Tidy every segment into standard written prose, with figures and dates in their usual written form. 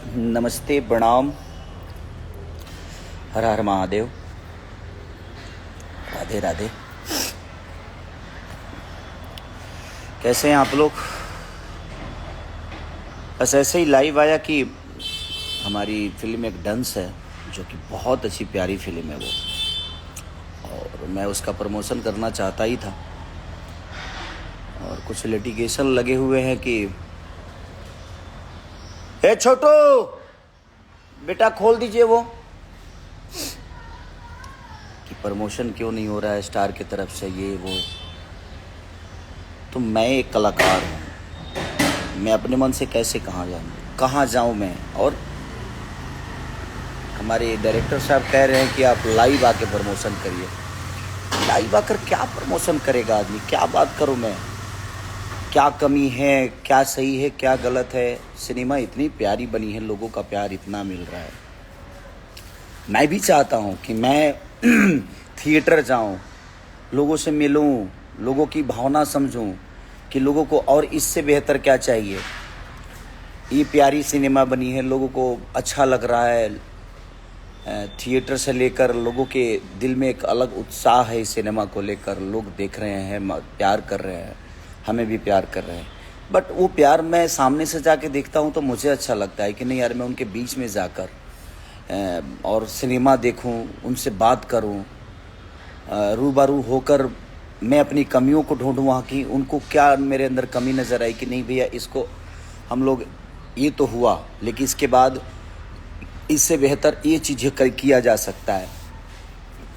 नमस्ते, प्रणाम, हर हर महादेव, राधे राधे। कैसे हैं आप लोग? बस ऐसे ही लाइव आया कि हमारी फिल्म एक डंस है जो कि बहुत अच्छी प्यारी फिल्म है वो, और मैं उसका प्रमोशन करना चाहता ही था। और कुछ लिटिगेशन लगे हुए हैं कि ए छोटू बेटा खोल दीजिए वो, कि प्रमोशन क्यों नहीं हो रहा है स्टार की तरफ से, ये वो। तो मैं एक कलाकार हूँ, मैं अपने मन से कैसे कहाँ जाऊँ मैं। और हमारे डायरेक्टर साहब कह रहे हैं कि आप लाइव आके प्रमोशन करिए। लाइव आकर क्या प्रमोशन करेगा आदमी? क्या बात करूँ मैं? क्या कमी है, क्या सही है, क्या गलत है? सिनेमा इतनी प्यारी बनी है, लोगों का प्यार इतना मिल रहा है। मैं भी चाहता हूँ कि मैं थिएटर जाऊँ, लोगों से मिलूँ, लोगों की भावना समझूँ कि लोगों को और इससे बेहतर क्या चाहिए। ये प्यारी सिनेमा बनी है, लोगों को अच्छा लग रहा है। थिएटर से लेकर लोगों के दिल में एक अलग उत्साह है इस सिनेमा को लेकर। लोग देख रहे हैं, प्यार कर रहे हैं, हमें भी प्यार कर रहे हैं। बट वो प्यार मैं सामने से जाके देखता हूँ तो मुझे अच्छा लगता है कि नहीं यार, मैं उनके बीच में जाकर और सिनेमा देखूं, उनसे बात करूं, रूबरू होकर मैं अपनी कमियों को ढूंढूं वहाँ की। उनको क्या मेरे अंदर कमी नज़र आई कि नहीं भैया इसको हम लोग, ये तो हुआ लेकिन इसके बाद इससे बेहतर ये चीज़ें किया जा सकता है।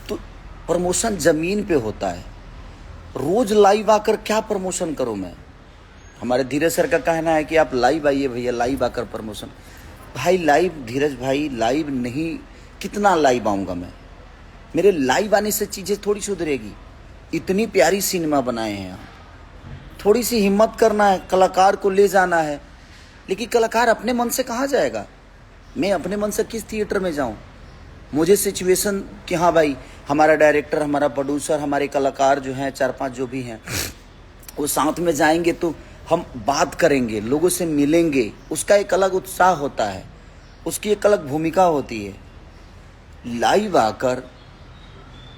तो प्रमोशन ज़मीन पे होता है। रोज़ लाइव आकर क्या प्रमोशन करूं मैं? हमारे धीरज सर का कहना है कि आप लाइव आइए भैया, लाइव आकर प्रमोशन। भाई लाइव, धीरज भाई लाइव नहीं, कितना लाइव आऊँगा मैं? मेरे लाइव आने से चीज़ें थोड़ी सुधरेगी। इतनी प्यारी सिनेमा बनाए हैं यहाँ, थोड़ी सी हिम्मत करना है, कलाकार को ले जाना है। लेकिन कलाकार अपने मन से कहाँ जाएगा? मैं अपने मन से किस थिएटर में जाऊँ? मुझे सिचुएशन कि हाँ भाई, हमारा डायरेक्टर, हमारा प्रोड्यूसर, हमारे कलाकार जो हैं 4-5 जो भी हैं, वो साथ में जाएंगे तो हम बात करेंगे, लोगों से मिलेंगे। उसका एक अलग उत्साह होता है, उसकी एक अलग भूमिका होती है। लाइव आकर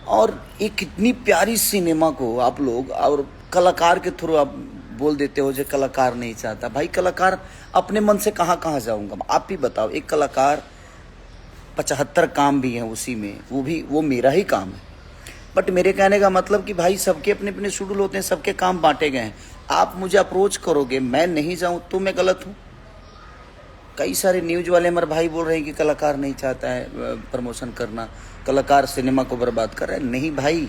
और एक कितनी प्यारी सिनेमा को आप लोग और कलाकार के थ्रू आप बोल देते हो जो कलाकार नहीं चाहता। भाई कलाकार अपने मन से कहाँ जाऊँगा? आप ही बताओ। एक कलाकार 75 काम भी हैं उसी में, वो मेरा ही काम है। बट मेरे कहने का मतलब कि भाई सबके अपने अपने शेड्यूल होते हैं, सबके काम बांटे गए हैं। आप मुझे अप्रोच करोगे, मैं नहीं जाऊं तो मैं गलत हूं? कई सारे न्यूज वाले हमारे भाई बोल रहे हैं कि कलाकार नहीं चाहता है प्रमोशन करना, कलाकार सिनेमा को बर्बाद कर रहा है। नहीं भाई,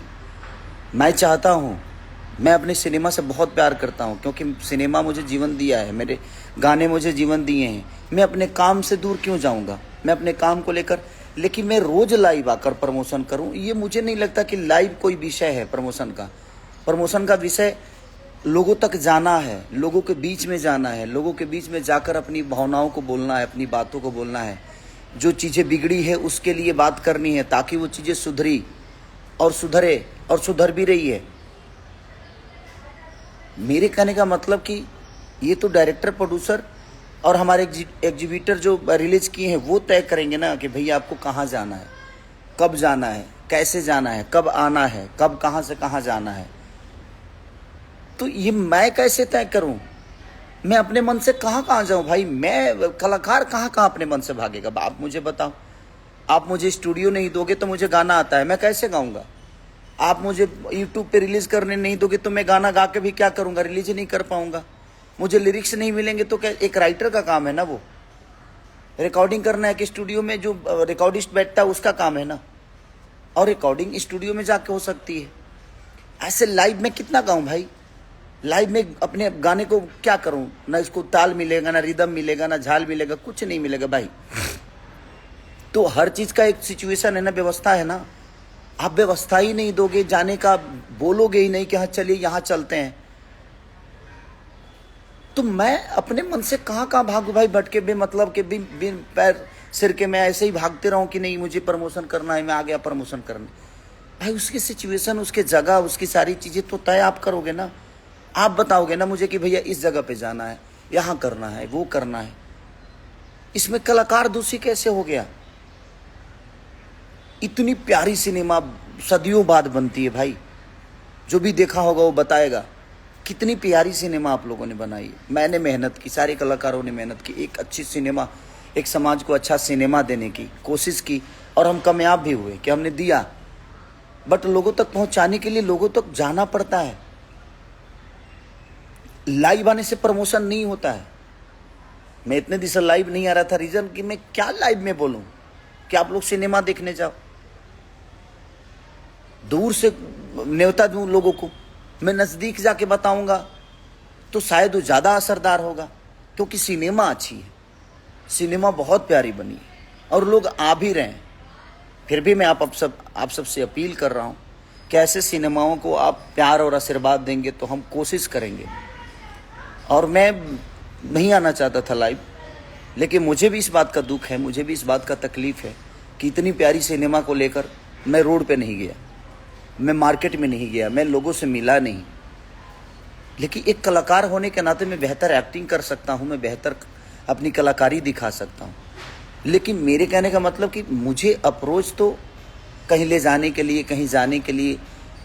मैं चाहता हूँ। मैं अपने सिनेमा से बहुत प्यार करता हूँ क्योंकि सिनेमा मुझे जीवन दिया है, मेरे गाने मुझे जीवन दिए हैं। मैं अपने काम से दूर क्यों जाऊँगा? मैं अपने काम को लेकर, लेकिन मैं रोज़ लाइव आकर प्रमोशन करूं, ये मुझे नहीं लगता कि लाइव कोई विषय है प्रमोशन का। प्रमोशन का विषय लोगों तक जाना है, लोगों के बीच में जाना है, लोगों के बीच में जाकर अपनी भावनाओं को बोलना है, अपनी बातों को बोलना है। जो चीज़ें बिगड़ी है उसके लिए बात करनी है ताकि वो चीज़ें सुधरी और सुधरे, और सुधर भी रही है। मेरे कहने का मतलब कि ये तो डायरेक्टर, प्रोड्यूसर और हमारे एग्जीबिटर जो रिलीज किए हैं वो तय करेंगे ना कि भैया आपको कहाँ जाना है, कब जाना है, कैसे जाना है, कब आना है, कब कहाँ से कहाँ जाना है। तो ये मैं कैसे तय करूं? मैं अपने मन से कहाँ जाऊं भाई? मैं कलाकार कहाँ अपने मन से भागेगा? आप मुझे बताओ। आप मुझे स्टूडियो नहीं दोगे तो मुझे गाना आता है, मैं कैसे गाऊंगा? आप मुझे यूट्यूब पे रिलीज करने नहीं दोगे तो मैं गाना गा के भी क्या करूंगा? रिलीज नहीं कर पाऊंगा। मुझे लिरिक्स नहीं मिलेंगे तो क्या? एक राइटर का काम है ना वो, रिकॉर्डिंग करना है कि स्टूडियो में जो रिकॉर्डिस्ट बैठता है उसका काम है ना। और रिकॉर्डिंग स्टूडियो में जाके हो सकती है। ऐसे लाइव में कितना गाऊं भाई? लाइव में अपने गाने को क्या करूं? ना इसको ताल मिलेगा, ना रिदम मिलेगा, ना झाल मिलेगा, कुछ नहीं मिलेगा भाई। तो हर चीज का एक सिचुएशन है ना, व्यवस्था है ना। आप व्यवस्था ही नहीं दोगे, जाने का बोलोगे ही नहीं कि हाँ चलिए यहाँ चलते हैं, तो मैं अपने मन से कहाँ भागू भाई? भटके बेमतलब के बिन पैर सिर के मैं ऐसे ही भागते रहूं कि नहीं मुझे प्रमोशन करना है, मैं आ गया प्रमोशन करने। भाई उसकी सिचुएशन, उसके जगह, उसकी सारी चीज़ें तो तय आप करोगे ना। आप बताओगे ना मुझे कि भैया इस जगह पे जाना है, यहाँ करना है, वो करना है। इसमें कलाकार दोषी कैसे हो गया? इतनी प्यारी सिनेमा सदियों बाद बनती है भाई, जो भी देखा होगा वो बताएगा कितनी प्यारी सिनेमा आप लोगों ने बनाई है। मैंने मेहनत की, सारे कलाकारों ने मेहनत की, एक अच्छी सिनेमा, एक समाज को अच्छा सिनेमा देने की कोशिश की, और हम कामयाब भी हुए कि हमने दिया। बट लोगों तक पहुंचाने के लिए लोगों तक जाना पड़ता है। लाइव आने से प्रमोशन नहीं होता है। मैं इतने दिन से लाइव नहीं आ रहा था, रीजन कि मैं क्या लाइव में बोलूं कि आप लोग सिनेमा देखने जाओ। दूर से न्योता दूं लोगों को, मैं नजदीक जाके बताऊंगा तो शायद वो ज्यादा असरदार होगा, क्योंकि सिनेमा अच्छी है, सिनेमा बहुत प्यारी बनी है और लोग आ भी रहे हैं। फिर भी मैं आप सबसे अपील कर रहा हूँ कि ऐसे सिनेमाओं को आप प्यार और आशीर्वाद देंगे तो हम कोशिश करेंगे। और मैं नहीं आना चाहता था लाइव, लेकिन मुझे भी इस बात का दुख है, मुझे भी इस बात का तकलीफ है कि इतनी प्यारी सिनेमा को लेकर मैं रोड पे नहीं गया, मैं मार्केट में नहीं गया, मैं लोगों से मिला नहीं। लेकिन एक कलाकार होने के नाते मैं बेहतर एक्टिंग कर सकता हूँ, मैं बेहतर अपनी कलाकारी दिखा सकता हूँ। लेकिन मेरे कहने का मतलब कि मुझे अप्रोच तो कहीं ले जाने के लिए, कहीं जाने के लिए,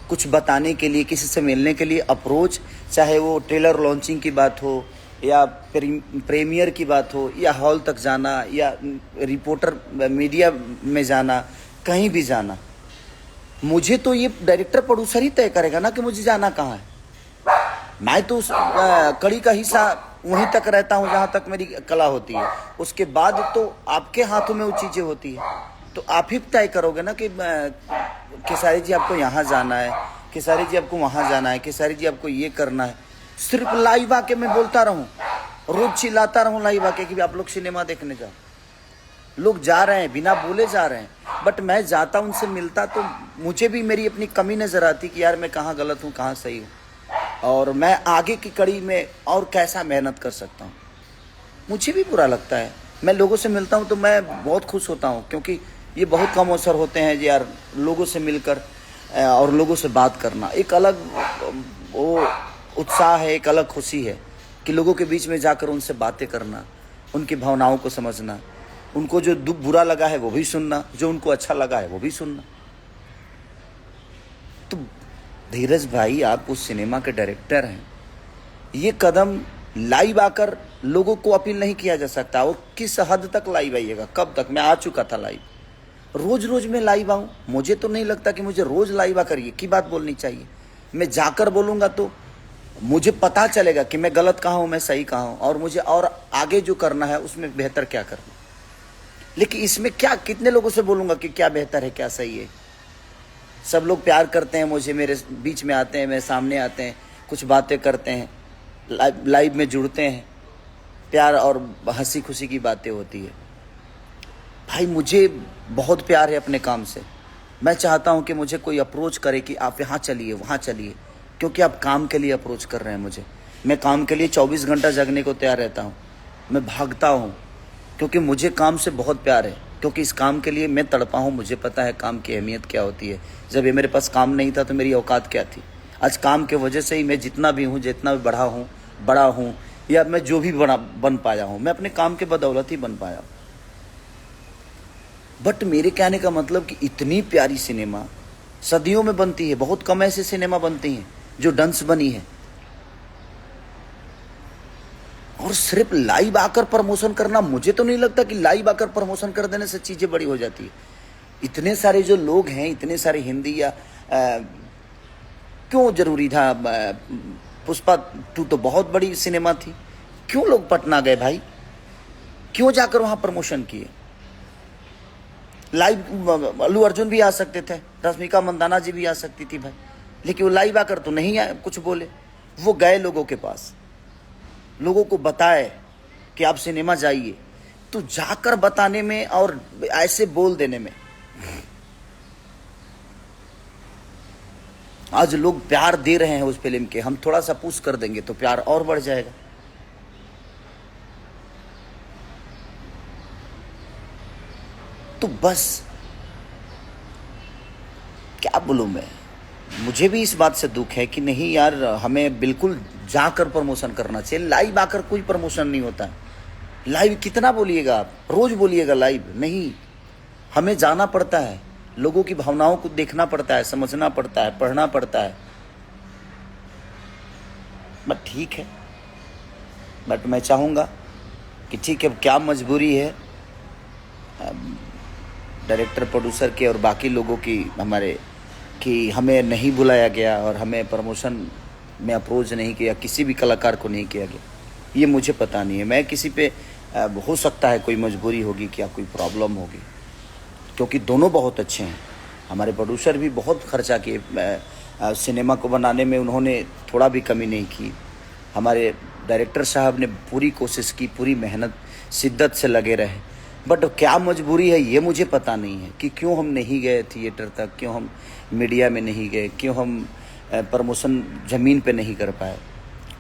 कुछ बताने के लिए, किसी से मिलने के लिए अप्रोच, चाहे वो ट्रेलर लॉन्चिंग की बात हो या प्रीमियर की बात हो या हॉल तक जाना या रिपोर्टर मीडिया में जाना, कहीं भी जाना, मुझे तो ये डायरेक्टर प्रोड्यूसर ही तय करेगा ना कि मुझे जाना कहाँ है। मैं तो उस कड़ी का हिस्सा वहीं तक रहता हूँ जहाँ तक मेरी कला होती है, उसके बाद तो आपके हाथों में वो चीज़ें होती है। तो आप ही तय करोगे ना कि खेसारी जी आपको यहाँ जाना है, खेसारी जी आपको वहाँ जाना है, खेसारी जी आपको ये करना है। सिर्फ लाइव आके मैं बोलता रहूं, रोज चिल्लाता रहूं लाइव आके कि आप लोग सिनेमा देखने जाओ। लोग जा रहे हैं, बिना बोले जा रहे हैं, बट मैं जाता, उनसे मिलता तो मुझे भी मेरी अपनी कमी नजर आती कि यार मैं कहाँ गलत हूँ, कहाँ सही हूँ, और मैं आगे की कड़ी में और कैसा मेहनत कर सकता हूँ। मुझे भी बुरा लगता है। मैं लोगों से मिलता हूँ तो मैं बहुत खुश होता हूँ, क्योंकि ये बहुत कम अवसर होते हैं यार लोगों से मिलकर और लोगों से बात करना। एक अलग वो उत्साह है, एक अलग खुशी है कि लोगों के बीच में जाकर उनसे बातें करना, उनकी भावनाओं को समझना, उनको जो दुख बुरा लगा है वो भी सुनना, जो उनको अच्छा लगा है वो भी सुनना। तो धीरज भाई, आप उस सिनेमा के डायरेक्टर हैं, ये कदम लाइव आकर लोगों को अपील नहीं किया जा सकता। वो किस हद तक लाइव आइएगा, कब तक? मैं आ चुका था लाइव, रोज रोज मैं लाइव आऊं? मुझे तो नहीं लगता कि मुझे रोज लाइव आकर ये की बात बोलनी चाहिए। मैं जाकर बोलूंगा तो मुझे पता चलेगा कि मैं गलत कहाँ हूँ, मैं सही कहाँ हूँ, और मुझे और आगे जो करना है उसमें बेहतर क्या करना। लेकिन इसमें क्या, कितने लोगों से बोलूंगा कि क्या बेहतर है, क्या सही है? सब लोग प्यार करते हैं मुझे, मेरे बीच में आते हैं, मेरे सामने आते हैं, कुछ बातें करते हैं, लाइव में जुड़ते हैं, प्यार और हंसी खुशी की बातें होती है। भाई मुझे बहुत प्यार है अपने काम से। मैं चाहता हूं कि मुझे कोई अप्रोच करे कि आप यहाँ चलिए, वहाँ चलिए, क्योंकि आप काम के लिए अप्रोच कर रहे हैं मुझे। मैं काम के लिए 24 घंटा जगने को तैयार रहता हूँ, मैं भागता हूँ, क्योंकि मुझे काम से बहुत प्यार है, क्योंकि इस काम के लिए मैं तड़पा हूँ। मुझे पता है काम की अहमियत क्या होती है। जब ये मेरे पास काम नहीं था तो मेरी औकात क्या थी। आज काम के वजह से ही मैं जितना भी हूँ, जितना भी बड़ा हूँ, या मैं जो भी बन पाया हूँ, मैं अपने काम के बदौलत ही बन पाया हूँ। बट मेरे कहने का मतलब कि इतनी प्यारी सिनेमा सदियों में बनती है, बहुत कम ऐसे सिनेमा बनती हैं जो डंस बनी है, और सिर्फ लाइव आकर प्रमोशन करना, मुझे तो नहीं लगता कि लाइव आकर प्रमोशन कर देने से चीजें बड़ी हो जाती है। इतने सारे जो लोग हैं, इतने सारे हिंदी या क्यों जरूरी था? पुष्पा 2 तो बहुत बड़ी सिनेमा थी, क्यों लोग पटना गए भाई? क्यों जाकर वहां प्रमोशन किए? लाइव अल्लू अर्जुन भी आ सकते थे, रश्मिका मंदाना जी भी आ सकती थी भाई, लेकिन वो लाइव आकर तो नहीं आए, कुछ बोले। वो गए लोगों के पास, लोगों को बताए कि आप सिनेमा जाइए। तो जाकर बताने में और ऐसे बोल देने में आज लोग प्यार दे रहे हैं उस फिल्म के। हम थोड़ा सा पुश कर देंगे तो प्यार और बढ़ जाएगा। तो बस क्या बोलूं मैं, मुझे भी इस बात से दुख है कि नहीं यार, हमें बिल्कुल जाकर प्रमोशन करना चाहिए। लाइव आकर कोई प्रमोशन नहीं होता है। लाइव कितना बोलिएगा आप, रोज बोलिएगा लाइव नहीं। हमें जाना पड़ता है, लोगों की भावनाओं को देखना पड़ता है, समझना पड़ता है, पढ़ना पड़ता है। बट ठीक है, बट मैं चाहूँगा कि ठीक है, क्या मजबूरी है डायरेक्टर प्रोड्यूसर के और बाकी लोगों की हमारे, कि हमें नहीं बुलाया गया और हमें प्रमोशन में अप्रोच नहीं किया, किसी भी कलाकार को नहीं किया गया, ये मुझे पता नहीं है। मैं किसी पे हो सकता है कोई मजबूरी होगी, क्या कोई प्रॉब्लम होगी, क्योंकि दोनों बहुत अच्छे हैं। हमारे प्रोड्यूसर भी बहुत खर्चा किए सिनेमा को बनाने में, उन्होंने थोड़ा भी कमी नहीं की। हमारे डायरेक्टर साहब ने पूरी कोशिश की, पूरी मेहनत शिद्दत से लगे रहे। बट क्या मजबूरी है ये मुझे पता नहीं है कि क्यों हम नहीं गए थिएटर तक, क्यों हम मीडिया में नहीं गए, क्यों हम प्रमोशन ज़मीन पे नहीं कर पाए।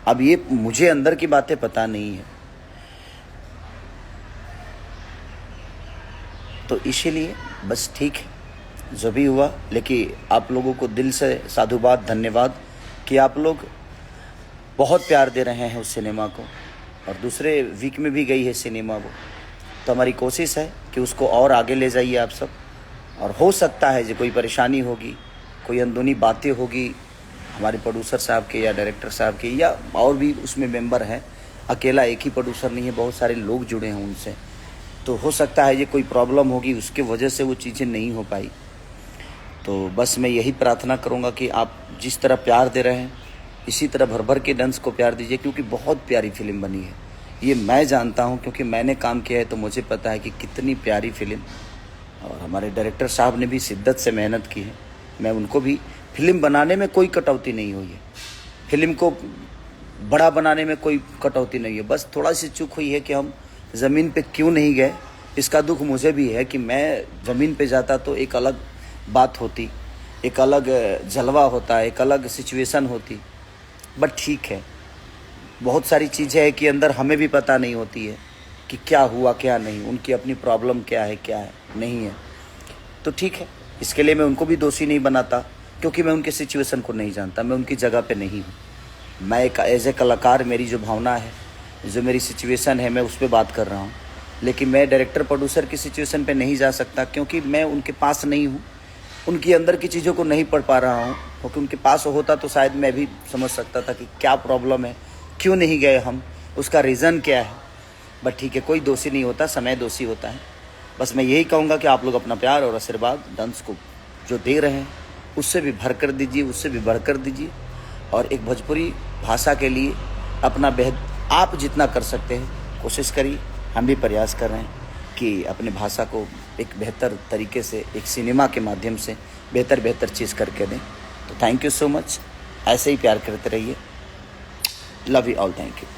अब ये मुझे अंदर की बातें पता नहीं है, तो इसीलिए बस ठीक है जो भी हुआ। लेकिन आप लोगों को दिल से साधुवाद, धन्यवाद कि आप लोग बहुत प्यार दे रहे हैं उस सिनेमा को, और दूसरे वीक में भी गई है सिनेमा वो। तो हमारी कोशिश है कि उसको और आगे ले जाइए आप सब। और हो सकता है जो कोई परेशानी होगी, कोई अंदरूनी बातें होगी हमारे प्रोड्यूसर साहब के या डायरेक्टर साहब के, या और भी उसमें मेंबर हैं, अकेला एक ही प्रोड्यूसर नहीं है, बहुत सारे लोग जुड़े हैं उनसे, तो हो सकता है ये कोई प्रॉब्लम होगी, उसके वजह से वो चीज़ें नहीं हो पाई। तो बस मैं यही प्रार्थना करूँगा कि आप जिस तरह प्यार दे रहे हैं इसी तरह भर भर के डंस को प्यार दीजिए, क्योंकि बहुत प्यारी फिल्म बनी है। ये मैं जानता हूँ क्योंकि मैंने काम किया है, तो मुझे पता है कि कितनी प्यारी फिल्म, और हमारे डायरेक्टर साहब ने भी शिद्दत से मेहनत की है। मैं उनको भी, फिल्म बनाने में कोई कटौती नहीं हुई है, फिल्म को बड़ा बनाने में कोई कटौती नहीं है। बस थोड़ा सी चूक हुई है कि हम ज़मीन पे क्यों नहीं गए, इसका दुख मुझे भी है कि मैं ज़मीन पे जाता तो एक अलग बात होती, एक अलग जलवा होता, एक अलग सिचुएशन होती। बट ठीक है, बहुत सारी चीज़ें हैं कि अंदर हमें भी पता नहीं होती है कि क्या हुआ क्या नहीं, उनकी अपनी प्रॉब्लम क्या है नहीं है। तो ठीक है, इसके लिए मैं उनको भी दोषी नहीं बनाता, क्योंकि मैं उनके सिचुएशन को नहीं जानता, मैं उनकी जगह पे नहीं हूँ। मैं एक एज ए कलाकार, मेरी जो भावना है, जो मेरी सिचुएशन है, मैं उस पर बात कर रहा हूँ। लेकिन मैं डायरेक्टर प्रोड्यूसर की सिचुएशन पे नहीं जा सकता, क्योंकि मैं उनके पास नहीं हूँ, उनकी अंदर की चीज़ों को नहीं पढ़ पा रहा हूँ। क्योंकि उनके पास होता तो शायद मैं भी समझ सकता था कि क्या प्रॉब्लम है, क्यों नहीं गए हम, उसका रीज़न क्या है। बट ठीक है, कोई दोषी नहीं होता, समय दोषी होता है। बस मैं यही कहूँगा कि आप लोग अपना प्यार और आशीर्वाद डंस को जो दे रहे हैं उससे भी भर कर दीजिए, उससे भी बढ़ कर दीजिए। और एक भोजपुरी भाषा के लिए अपना आप जितना कर सकते हैं कोशिश करिए। हम भी प्रयास कर रहे हैं कि अपने भाषा को एक बेहतर तरीके से, एक सिनेमा के माध्यम से बेहतर चीज़ करके दें। तो थैंक यू सो मच, ऐसे ही प्यार करते रहिए। Love you all, thank you.